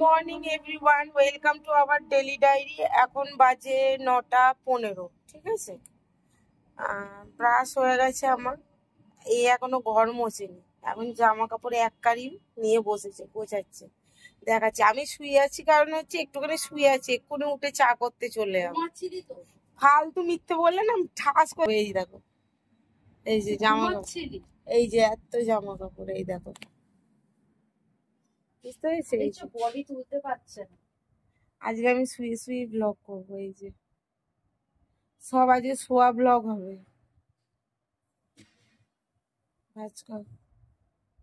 Morning everyone, welcome to our daily diary. এখন বাজে 9:15, ঠিক আছে। ব্রাশ হয়ে গেছে আমার, এই এখনো ঘর মোছেনি। এখন জামা কাপড় এক কারি নিয়ে বসেছে, গোছাচ্ছে। দেখাচ্ছে আমি শুয়ে আছি, কারণ হচ্ছে একটুখানি শুয়ে আছি, এক্ষুনি উঠে চা করতে চলে যাবো। ফালতু মিথ্যে বললে না ঠাস করে। এই দেখো, এই যে জামা কাপড়, এই যে এত জামা কাপড়, এই দেখো, বুঝতে পেরেছি। বডি তুলতে পারছে না। আজকে আমি শুয়ে শুয়ে ব্লগ করবো। এই যে সব আজকে শোয়া ব্লগ হবে।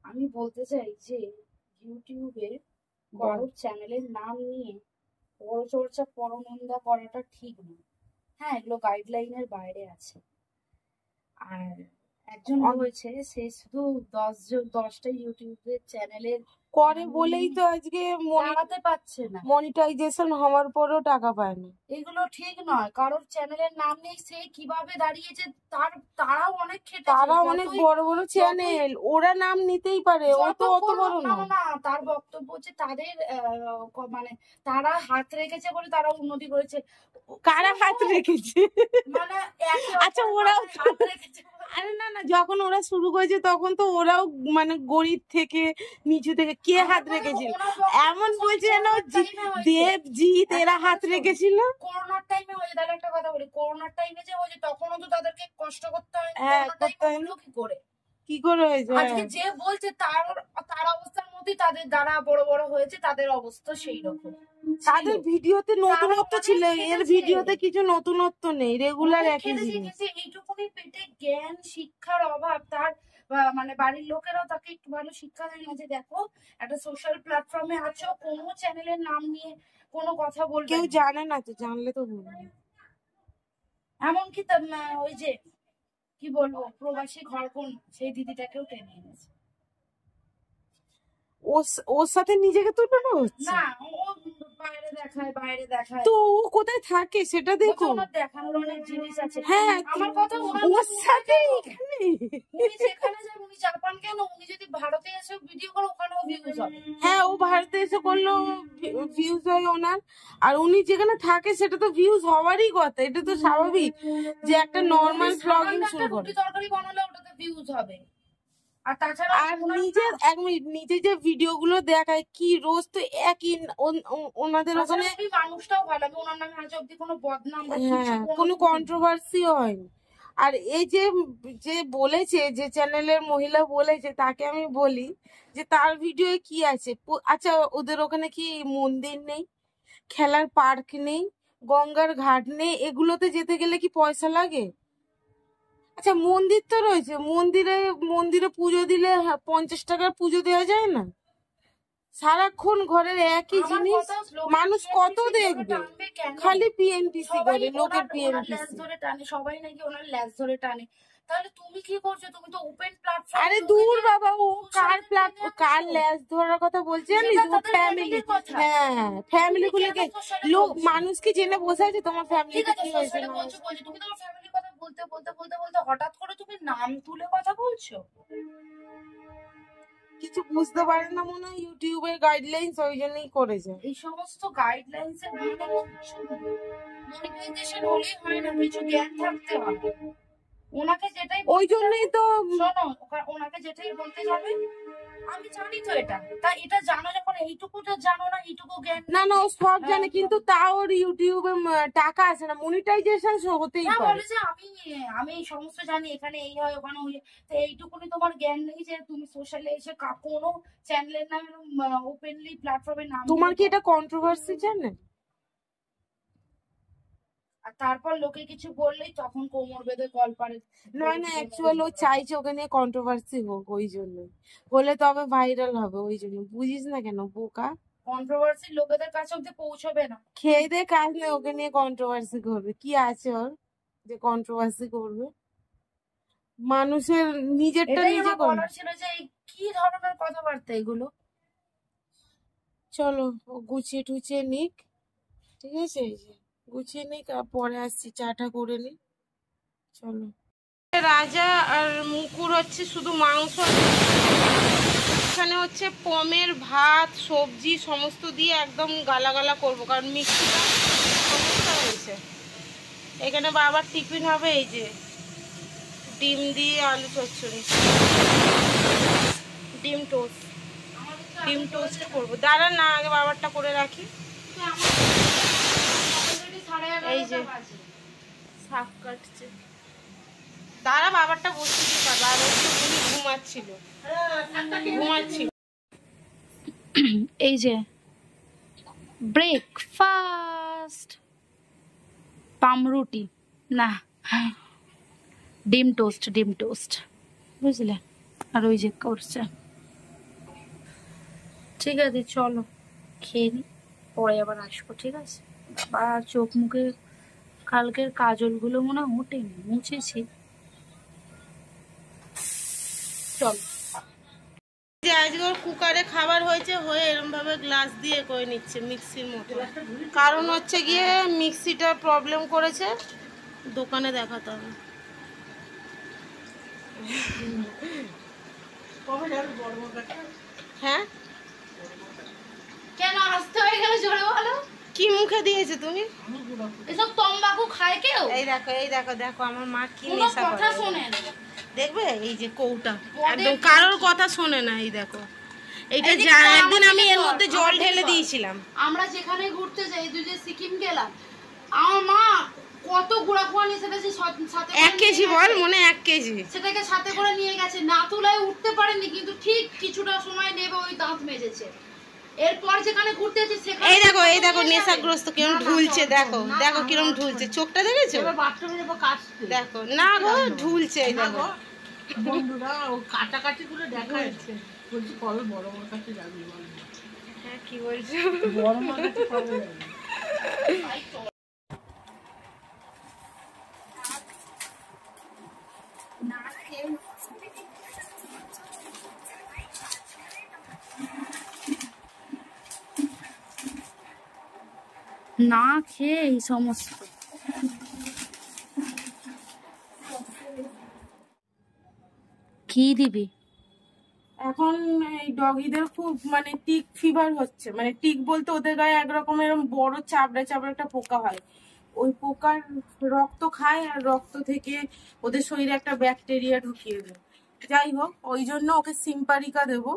আমি বলতে চাই যে ইউটিউবে বড় চ্যানেলের নাম নিয়ে পরচর্চা পরনিন্দা করাটা ঠিক না। হ্যাঁ, এগুলো গাইডলাইনের বাইরে আছে। আর একজন হয়েছে, সে শুধু 10টা ইউটিউবের চ্যানেলের করে বলেই তো আজকে দাঁড়াতে পারছে না, মনিটাইজেশন হওয়ার পরও টাকা পায় না। এগুলো ঠিক নয়। কারোর চ্যানেলের নাম নেই, সে কিভাবে দাঁড়িয়েছে, তারাও অনেক খেটেছে। তারা অনেক বড় বড় চ্যানেল, ওরা নাম নিতেই পারে, ও তো অত বড় না। তার বক্তব্য হচ্ছে তাদের মানে তারা হাত রেখেছে বলে তারা উন্নতি করেছে। কারা হাত রেখেছে? মানে আচ্ছা, ওরাও হাত রেখেছে। আরে না না, যখন ওরা শুরু করেছে তখন তো ওরাও মানে গরিব থেকে, নিচু থেকে। কে হাত রেখেছিল এমন বলছে যেন দেবজিৎ এরা হাত রেখেছিল। করোনার টাইমে হয়েছে। তাহলে একটা কথা বলি, করোনার টাইমে যে হয়েছে তখনও তো তাদেরকে কষ্ট করতে হয়। হ্যাঁ, করতে হয়। কি করে হয়েছে? আজকে যে বলছে তার অবস্থার মধ্যেই তাদের দ্বারা বড় বড় হয়েছে, তাদের অবস্থা সেই রকম। তাদের ভিডিওতে নতুনত্ব ছিল, এর ভিডিওতে কিছু নতুনত্ব নেই, রেগুলার একই জিনিস। এইটুকুনি পেটে জ্ঞান শিক্ষার অভাব। তার মানে বাড়ির লোকেরাও তাকে একটু ভালো শিক্ষা দেয় না যে দেখো একটা সোশ্যাল প্ল্যাটফর্মে আছো, কোনো চ্যানেলের নাম নিয়ে কোনো কথা বলবে। কেউ জানে না তো, জানলে তো বলবে। এমনকি ওই যে কি বলবো, প্রবাসী ঘরকোন সেই দিদিটাকেও টেনে এনেছে। ওর সাথে নিজেকে তুলনা হচ্ছে না, ও বাইরে দেখায় তো ও কোথায় থাকে সেটা দেখো। দেখানোর অনেক জিনিস আছে। হ্যাঁ, আমার কথা ওর সাথে এখানে উনি যেখানে যান, উনি জাপান কেন, উনি যদি ভারতে এসে ভিডিও করে ওখানেও ভিউজ হবে। হ্যাঁ, ও ভারতে এসে করলেও ভিউজ হয় ওনার। আর উনি যেখানে থাকে সেটা তো ভিউজ হওয়ারই কথা, এটা তো স্বাভাবিক যে একটা নরমাল ব্লগিং শুরু করে। তরকারি বানালে ওটাতে ভিউজ হবে। আর তাছাড়া আর নিজে যে ভিডিও গুলো দেখায়, কি রোজ তো একই। ওনাদের ওখানে মানুষটাও ভালো, আমি ওনার নামে আজ অব্দি কোনো বদনাম কোনো কন্ট্রোভার্সিও হয়নি। আর এই যে বলেছে, যে চ্যানেলের মহিলা বলেছে, তাকে আমি বলি যে তার ভিডিও কি আছে? আচ্ছা, ওদের ওখানে কি মন্দির নেই, খেলার পার্ক নেই, গঙ্গার ঘাট নেই? এগুলোতে যেতে গেলে কি পয়সা লাগে? আচ্ছা, মন্দির তো রয়েছে, মন্দিরে পুজো দিলে 50 টাকার পুজো দেওয়া যায় না? সারাক্ষণ ঘরের একই জিনিস, মানুষ কত দেখবে? খালি পিএনপিসি করে, লোকের পিএনপিসি ধরে টানে, সবাই নাকি ওনার ল্যাজ ধরে টানে। তাহলে তুমি কি করছো? তুমি তো ওপেন প্ল্যাটফর্ম। আরে দূর বাবা, ও কার ল্যাজ ধরার কথা বলছে জানিস? ও ফ্যামিলি, হ্যাঁ ফ্যামিলি গুলোকে, লোক মানুষ কি জেনে বসে আছে তোমার ফ্যামিলিতে কি হয়েছে? তুমি তোমার ফ্যামিলির কথা বলতে বলতে বলতে বলতে হঠাৎ করে তুমি নাম তুলে কথা বলছো। কিছু বুঝতে পারে না মনে হয় ইউটিউবের গাইডলাইনস, ওই জন্যই করেছে। এই সমস্ত গাইডলাইনস এর মনিটাইজেশন হলেই হয় না, কিছু জ্ঞান থাকতে হবে। ওনাকে যেটাই, ওই জন্যই তো শোনো, ওনাকে যেটাই বলতে যাবে, আমি জানি তো এটা, তা এটা জানো যখন, এইটুকু তো জানো না, এইটুকু জ্ঞান না না, ও সব জানে, কিন্তু তাও ওর ইউটিউবে টাকা আসে না, মনিটাইজেশন হতেই পারে। বলে যে আমি সমস্ত জানি, এখানে এই হয় ওখানে ওই, তো এইটুকুনি তোমার জ্ঞান নেই যে তুমি সোশ্যালে এসে কোনো চ্যানেলের নাম ওপেনলি প্ল্যাটফর্মে নাম। তোমার কি এটা কন্ট্রোভার্সি চ্যানেল? আর তারপর লোকে কিছু বললেই তখন কোমর বেঁধে কল পারে। নয় না, অ্যাকচুয়ালি ও চাইছে ওকে নিয়ে কন্ট্রোভার্সি হোক, ওই জন্য হলে তবে ভাইরাল হবে। ওই জন্য বুঝিস না কেন বোকা? কন্ট্রোভার্সি লোকেদের কাছে অব্দি পৌঁছবে না। খেয়ে দে কাজ নেই, ওকে নিয়ে কন্ট্রোভার্সি করবে? কি আছে ওর যে কন্ট্রোভার্সি করবে? মানুষের নিজেরটা নিজে বলার ছিল যে কি ধরনের কথাবার্তা এগুলো। চলো ও গুছিয়ে টুছিয়ে নিক, ঠিক আছে? গুছিয়ে নিক, আর পরে আসছি, চাটা করে নি। চলো। রাজা আর মুকুর হচ্ছে শুধু মাংস এখানে হচ্ছে পমের ভাত সবজি সমস্ত দিয়ে একদম গালা গালা করবো, কারণ মিক্সিটা সমস্যা হয়েছে। এখানে বাবার টিফিন হবে এই যে ডিম দিয়ে আলু চচ্চড়ি, ডিম টোস্ট, ডিম টোস্ট করবো। দাঁড়া না, আগে বাবারটা করে রাখি। এই যে শাক কাটছে, দাঁড়া বাবারটা বসে দিয়ে বাবা ঘুমাচ্ছিল। এই যে ব্রেকফাস্ট, পামরুটি না ডিম টোস্ট বুঝলে, আর ওই যে করছে। ঠিক আছে চলো খেয়ে নি, পরে আবার আসবো, ঠিক আছে? আর চোখ মুখে কালকের কাজলগুলো মনে হয় ওঠেনি, মুছেছি। চলো। যে আজকে ওর কুকারে খাবার হয়েছে, হয়ে এরকম ভাবে গ্লাস দিয়ে করে নিচ্ছে মিক্সির মতো। কারণ হচ্ছে গিয়ে মিক্সিটা প্রবলেম করেছে, দোকানে দেখাতে হবে। হ্যাঁ কেন আসতে হয়ে গেল জোরে বলো? কি মুখে দিয়েছে তুমি? এসব তম্বাকু খায় কেউ? এই দেখো এই দেখো, দেখো আমার মা কি নেশা করে। কথা শোনেন, দেখবে এই যে কৌটা একদম কারোর কথা শোনে না। এই দেখো এইটা একদিন আমি এর মধ্যে জল ঢেলে দিয়েছিলাম। আমরা যেখানে ঘুরতে যাই, তুই যে সিকিম গেলাম, আমার মা কত গুড়া কুয়া নিয়ে সেটা সাথে 1 কেজি বল, মনে 1 কেজি সেটাকে সাথে করে নিয়ে গেছে। না তুলায় উঠতে পারেনি, কিন্তু ঠিক কিছুটা সময় নেবে ওই দাঁত মেজেছে। এরপর যেখানে ঘুরতে যাচ্ছি সেখানে এই দেখো নেশাগ্রস্ত কিরম ঢুলছে, দেখো দেখো কিরম ঢুলছে, চোখটা দেখেছো? এবার বাথরুমে যাবো কাশতে, দেখো না গো ঢুলছে। এই দেখো বন্ধুরা ও কাটাকাটি করে দেখাচ্ছে, বলছি কবে বড় মার কাছে যাবি বল। হ্যাঁ কি বলছো? বড় মার কাছে কবে যাবি? না খেয়ে এই সমস্ত। কি দিবি এখন? এই ডগিদের খুব মানে টিক ফিভার হচ্ছে, মানে টিক বলতে ওদের গায়ে এক রকমের বড় চাবড়া চাবড়া একটা পোকা হয়। ওই পোকার রক্ত খায়, আর রক্ত থেকে ওদের শরীরে একটা ব্যাকটেরিয়া ঢুকিয়ে দেয়। যাই হোক, ওই জন্য ওকে সিম্পারিকা দেবো।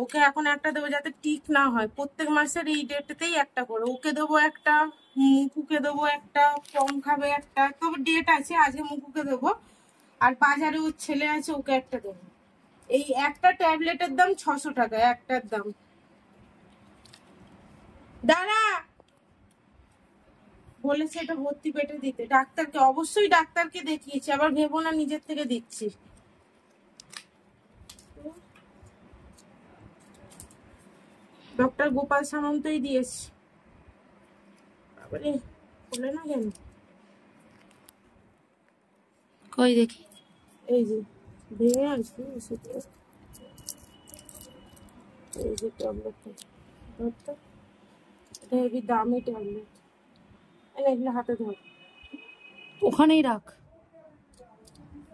ওকে এখন একটা দেবো যাতে টিক না হয়। প্রত্যেক মাসের এই ডেটতেই একটা করে ওকে দেবো একটা, মুকুকে দেবো একটা, কম খাবে একটা, তবে ডেট আছে, আজকে মুকুকে দেবো। আর বাজারে ওর ছেলে আছে, ওকে একটা দেবো। এই একটা ট্যাবলেটের দাম 600 টাকা, একটার দাম। দাঁড়া, বলেছে এটা ভর্তি পেটে দিতে। ডাক্তারকে, অবশ্যই ডাক্তারকে দেখিয়েছি, আবার ভেবো না নিজের থেকে দিচ্ছি। ডক্টর গোপাল সামন্তই দিয়েছি। আরে বলে না কেন? কই দেখি? এই যে ভেঙে আসছি ওষুধটা, এই যে ট্যাবলেটটা, এটা হেবি দামি ট্যাবলেট। এগুলো হাতে ধর। ওখানেই রাখ,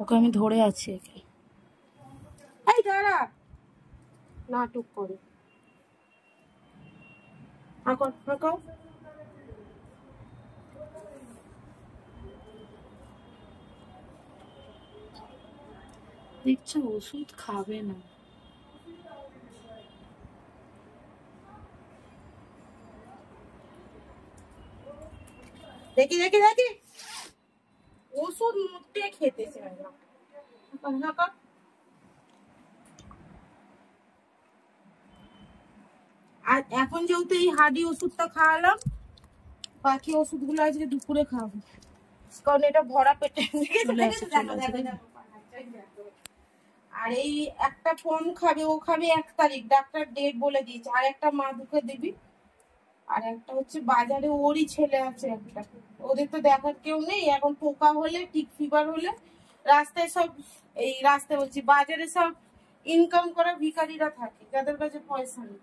ওকে আমি ধরে আছি। একে এই দাঁড়া, নাটক করে। হাঁকর হাঁকর। দেখছো ওষুধ খাবে না। দেখি দেখি দেখি, ওষুধ মুখে খেতে চায় না। হাঁকর। আর এখন যেহেতু এই হার্ডি ওষুধটা খাওয়ালাম, বাকি ওষুধগুলো আজকে দুপুরে খাওয়াবো, কারণ এটা ভরা পেটে। আর এই একটা ফোন খাবে, ও খাবে 1 তারিখ, ডাক্তার ডেট বলে দিয়েছে। আর একটা মা দুকে দিবি, আর একটা হচ্ছে বাজারে ওরই ছেলে আছে একটা, ওদের তো দেখার কেউ নেই এখন। পোকা হলে, টিক ফিভার হলে রাস্তায় সব, এই রাস্তায় বলছি বাজারে সব ইনকাম করা ভিখারিরা থাকে, যাদের কাছে পয়সা নেই।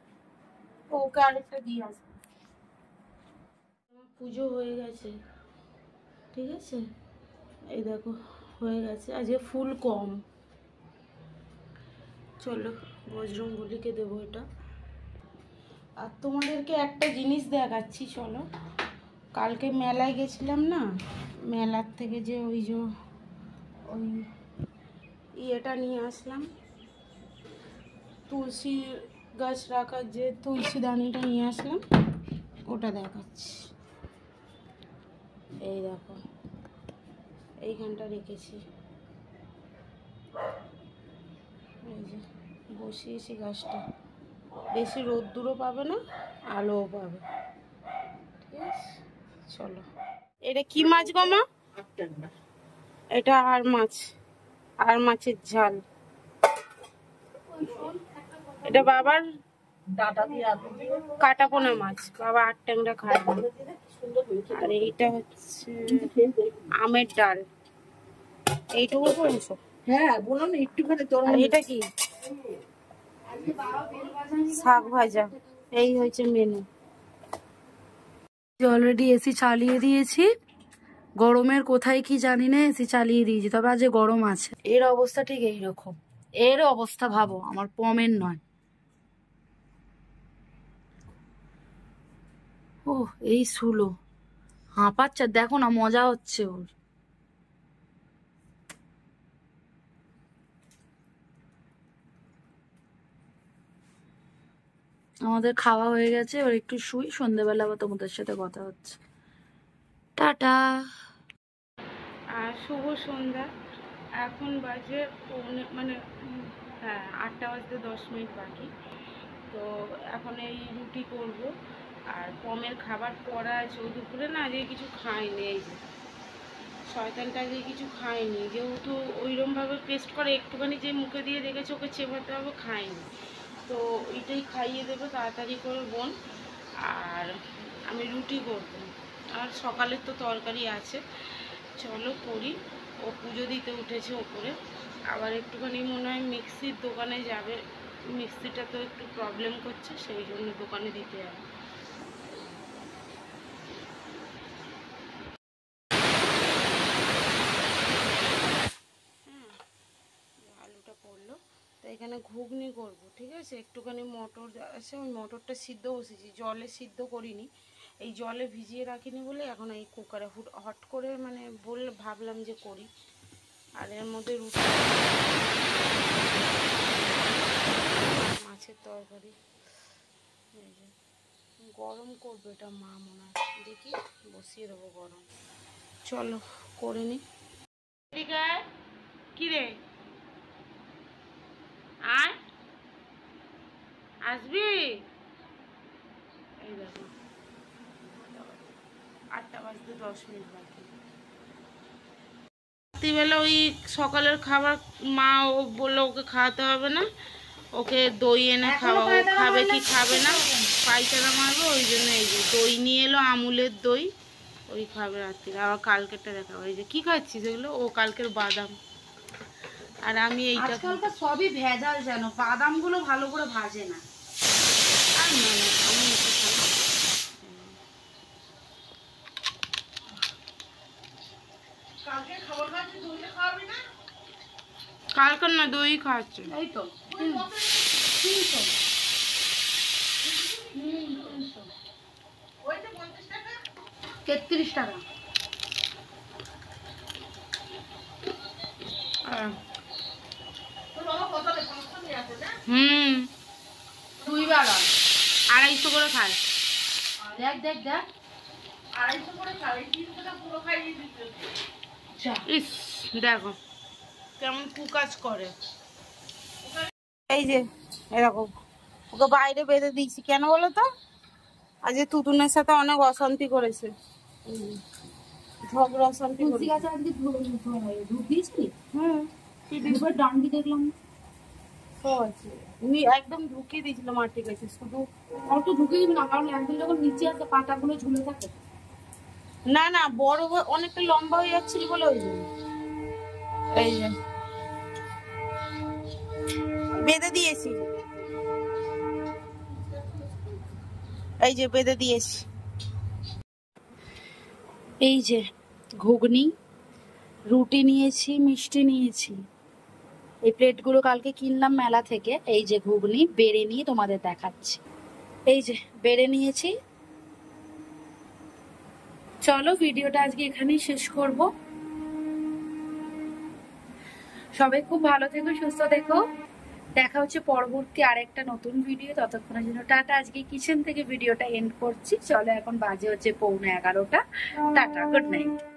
তো ওকে আরেকটা দিয়ে আসবে। পুজো হয়ে গেছে, ঠিক আছে? এই দেখো হয়ে গেছে, আজকে ফুল কম। চলো। বজরংবলীকে দেবো এটা। আর তোমাদেরকে একটা জিনিস দেখাচ্ছি, চলো। কালকে মেলায় গেছিলাম না, মেলার থেকে যে ওই ইয়েটা নিয়ে আসলাম, তুলসী গাছ রাখার যে তুলসীদানিটা নিয়ে আসলাম, ওটা দেখাচ্ছি। এই দেখো, এইখানটা রেখেছি। এই যে বসিয়েছি গাছটা, বেশি রোদ্দুরও পাবে না, আলোও পাবে। ঠিক আছে, চলো। এটা কি মাছ গো মা? এটা আর মাছ, আর মাছের ঝাল। এটা বাবার কাটা পোনা মাছ, বাবা আর ট্যাংরা খায় না। আর এইটা হচ্ছে আমের ডাল, এইটুকু করেছো? হ্যাঁ বলো না একটুখানি তোর। আর এটা কি? শাক ভাজা। এই হয়েছে মেনু। অলরেডি এসি চালিয়ে দিয়েছি, গরমের কোথায় কি জানি না, এসি চালিয়ে দিয়েছি, তবে আজ গরম আছে। এর অবস্থা ঠিক এইরকম, এর অবস্থা ভাবো, আমার পমের নয়। ও এই শুলো হাঁপাচ্ছে, দেখো না মজা হচ্ছে ওর। আমাদের খাওয়া হয়ে গেছে, এবার একটু শুই, সন্ধ্যেবেলা আবার তোমাদের সাথে কথা হচ্ছে। টাটা। আর শুভ সন্ধ্যা। এখন বাজে মানে হ্যাঁ 8টা বাজতে 10 মিনিট বাকি। তো এখন এই রুটি করব, আর পমের খাবার পড়া আছে। ও দুপুরে না আজকে কিছু খায়নি, এই যে শয়তানটা আজকে কিছু খায়নি, যেহেতু ওইরকমভাবে পেস্ট করে একটুখানি যে মুখে দিয়ে দেখেছে ওকে চেবাতে হবে, খায়নি। তো ওইটাই খাইয়ে দেবো তাড়াতাড়ি করে বোন। আর আমি রুটি করবো, আর সকালের তো তরকারি আছে, চলো করি। ও পুজো দিতে উঠেছে ওপরে, আবার একটুখানি মনে হয় মিক্সির দোকানে যাবে, মিক্সিটা তো একটু প্রবলেম করছে, সেই জন্য দোকানে দিতে যাবে। আলুটা পড়লো, তো এখানে ঘুগনি করব, ঠিক আছে। একটুখানি মটর আছে, ওই মটরটা সিদ্ধ বসেছি, জলে সিদ্ধ করিনি, এই জলে ভিজিয়ে রাখিনি বলে এখন এই কুকারে হট করে মানে ভাবলাম যে করি। আর এর মধ্যে রুটি, মাছের তরকারি, এই যে গরম করবো এটা মা মনে হয়, দেখি বসিয়ে দেবো গরম। চলো করে নি। কি রে আয়, আসবি? এই দেখো 8টা বাজতে 10 মিনিট বাকি। রাত্রিবেলা ওই সকালের খাবার মা ও বললো ওকে খাওয়াতে হবে না, ওকে দই এনে খাওয়া, ও খাবে কি খাবে না, পায়খানা মারবে, ওই জন্য এই যে দই নিয়ে এলো, আমুলের দই, ওই খাবে রাত্রিরে। আবার কালকেরটা দেখাবো, এই যে কি খাচ্ছিস এগুলো? ও কালকের বাদাম, আর আমি এইটা সবই ভেজাল, যেন বাদাম গুলো ভালো করে ভাজে না। আর না না আমি এটা খাই। কালকে না দই খাচ্ছে। এই তো 33 টাকা। হুম, 2 বারা 250 করে খায়। দেখ দেখ দেখ, 250 করে খাবে, 3 টাকা পুরো খাইয়ে দিচ্ছে। ইস দেখো কেমন কুকাজ করে। এই যে এরকম ওকে বাইরে বেঁধে দিয়েছি, কেন বলো তো? আজ তুতুনের সাথে অনেক অশান্তি করেছে, ঝগড়া অশান্তি তুলসী করেছে। গাছে আজকে ধূপ দিয়েছিলি? হুম, ধূপের ডান্ডি দেখলাম না। সব আছে, উনি একদম ঢুকিয়ে দিয়েছিল মাটির কাছে, শুধু অত ঢুকে দিবি না, কারণ একদিন যখন নিচে আসে পাতাগুলো ঝুলে থাকে। না না বড় অনেকটা লম্বা হয়ে যাচ্ছিল বলে ওই জন্য। এই যে বেঁধে দিয়েছি, এই যে বেঁধে দিয়েছি। এই যে ঘুগনি, রুটি নিয়েছি, মিষ্টি নিয়েছি, এই প্লেটগুলো কালকে কিনলাম মেলা থেকে। এই যে ঘুগনি বেড়ে নিয়ে তোমাদের দেখাচ্ছি। এই যে বেড়ে নিয়েছি। চলো ভিডিওটা আজকে এখানেই শেষ করব। সবাই খুব ভালো থেকো, সুস্থ থেকো। দেখা হচ্ছে পরবর্তী আরেকটা নতুন ভিডিও। ততক্ষণের জন্য টাটা। আজকে কিচেন থেকে ভিডিওটা এন্ড করছি। চলো এখন বাজে হচ্ছে 11:15। Tata, good night.